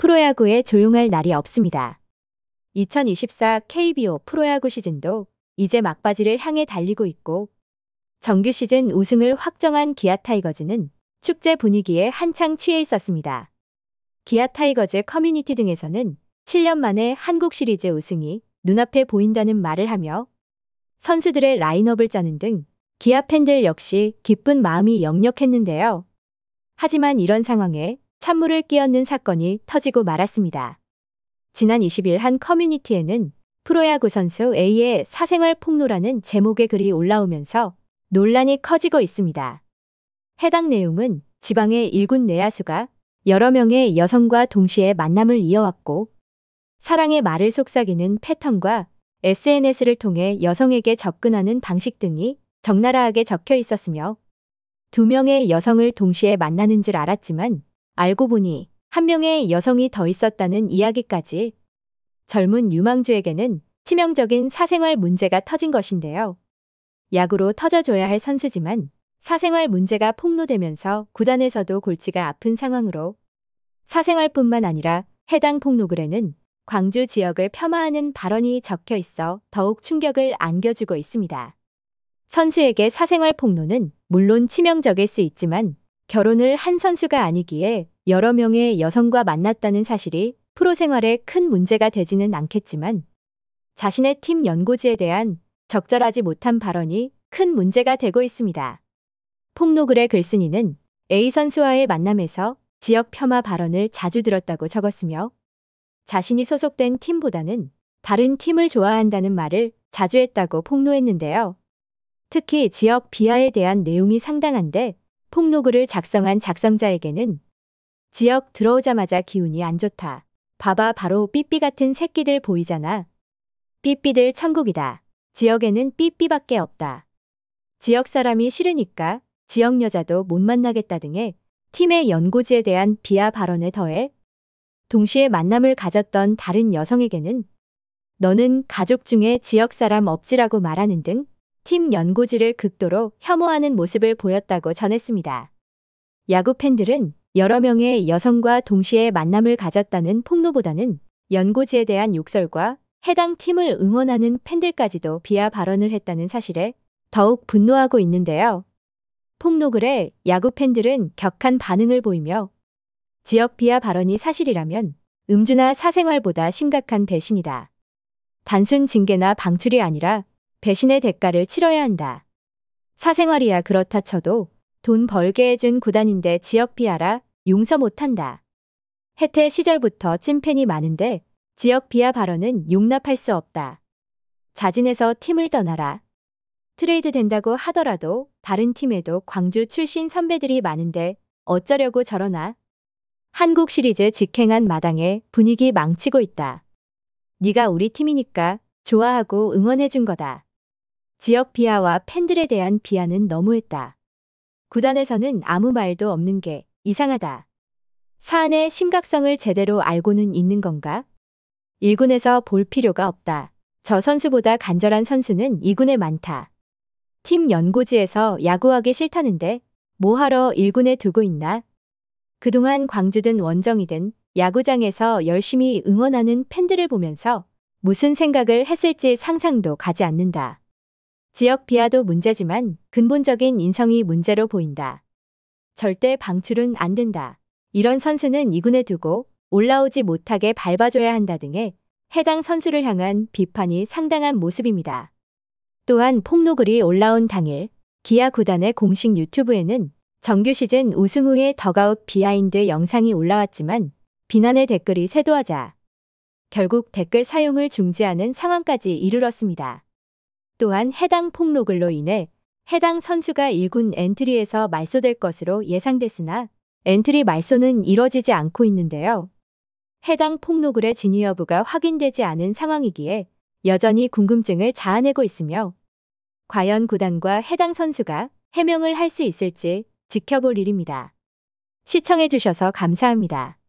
프로야구에 조용할 날이 없습니다. 2024 KBO 프로야구 시즌도 이제 막바지를 향해 달리고 있고 정규 시즌 우승을 확정한 기아 타이거즈는 축제 분위기에 한창 취해 있었습니다. 기아 타이거즈 커뮤니티 등에서는 7년 만에 한국 시리즈 우승이 눈앞에 보인다는 말을 하며 선수들의 라인업을 짜는 등 기아 팬들 역시 기쁜 마음이 역력했는데요. 하지만 이런 상황에 찬물을 끼얹는 사건이 터지고 말았습니다. 지난 20일 한 커뮤니티에는 프로야구 선수 A의 사생활 폭로라는 제목의 글이 올라오면서 논란이 커지고 있습니다. 해당 내용은 지방의 1군 내야수가 여러 명의 여성과 동시에 만남을 이어왔고 사랑의 말을 속삭이는 패턴과 SNS를 통해 여성에게 접근하는 방식 등이 적나라하게 적혀 있었으며 2명의 여성을 동시에 만나는 줄 알았지만 알고 보니 1명의 여성이 더 있었다는 이야기까지. 젊은 유망주에게는 치명적인 사생활 문제가 터진 것인데요. 야구로 터져줘야 할 선수지만 사생활 문제가 폭로되면서 구단에서도 골치가 아픈 상황으로 사생활뿐만 아니라 해당 폭로글에는 광주 지역을 폄하하는 발언이 적혀 있어 더욱 충격을 안겨주고 있습니다. 선수에게 사생활 폭로는 물론 치명적일 수 있지만 결혼을 한 선수가 아니기에 여러 명의 여성과 만났다는 사실이 프로 생활에 큰 문제가 되지는 않겠지만 자신의 팀 연고지에 대한 적절하지 못한 발언이 큰 문제가 되고 있습니다. 폭로글의 글쓴이는 A 선수와의 만남에서 지역 폄하 발언을 자주 들었다고 적었으며 자신이 소속된 팀보다는 다른 팀을 좋아한다는 말을 자주 했다고 폭로했는데요. 특히 지역 비하에 대한 내용이 상당한데 폭로글을 작성한 작성자에게는 지역 들어오자마자 기운이 안 좋다. 봐봐 바로 삐삐 같은 새끼들 보이잖아. 삐삐들 천국이다. 지역에는 삐삐밖에 없다. 지역 사람이 싫으니까 지역 여자도 못 만나겠다 등의 팀의 연고지에 대한 비하 발언에 더해 동시에 만남을 가졌던 다른 여성에게는 너는 가족 중에 지역 사람 없지라고 말하는 등 팀 연고지를 극도로 혐오하는 모습을 보였다고 전했습니다. 야구 팬들은 여러 명의 여성과 동시에 만남을 가졌다는 폭로보다는 연고지에 대한 욕설과 해당 팀을 응원하는 팬들까지도 비하 발언을 했다는 사실에 더욱 분노하고 있는데요. 폭로글에 야구 팬들은 격한 반응을 보이며 지역 비하 발언이 사실이라면 음주나 사생활보다 심각한 배신이다. 단순 징계나 방출이 아니라 배신의 대가를 치러야 한다. 사생활이야 그렇다 쳐도 돈 벌게 해준 구단인데 지역 비하라 용서 못한다. 해태 시절부터 찐팬이 많은데 지역 비하 발언은 용납할 수 없다. 자진해서 팀을 떠나라. 트레이드 된다고 하더라도 다른 팀에도 광주 출신 선배들이 많은데 어쩌려고 저러나. 한국 시리즈 직행한 마당에 분위기 망치고 있다. 네가 우리 팀이니까 좋아하고 응원해준 거다. 지역 비하와 팬들에 대한 비하는 너무했다. 구단에서는 아무 말도 없는 게 이상하다. 사안의 심각성을 제대로 알고는 있는 건가? 1군에서 볼 필요가 없다. 저 선수보다 간절한 선수는 2군에 많다. 팀 연고지에서 야구하기 싫다는데 뭐하러 1군에 두고 있나? 그동안 광주든 원정이든 야구장에서 열심히 응원하는 팬들을 보면서 무슨 생각을 했을지 상상도 가지 않는다. 지역 비하도 문제지만 근본적인 인성이 문제로 보인다. 절대 방출은 안 된다. 이런 선수는 2군에 두고 올라오지 못하게 밟아줘야 한다 등의 해당 선수를 향한 비판이 상당한 모습입니다. 또한 폭로글이 올라온 당일 기아 구단의 공식 유튜브에는 정규 시즌 우승 후의 덕아웃 비하인드 영상이 올라왔지만 비난의 댓글이 쇄도하자 결국 댓글 사용을 중지하는 상황까지 이르렀습니다. 또한 해당 폭로글로 인해 해당 선수가 1군 엔트리에서 말소될 것으로 예상됐으나 엔트리 말소는 이뤄지지 않고 있는데요. 해당 폭로글의 진위 여부가 확인되지 않은 상황이기에 여전히 궁금증을 자아내고 있으며 과연 구단과 해당 선수가 해명을 할 수 있을지 지켜볼 일입니다. 시청해주셔서 감사합니다.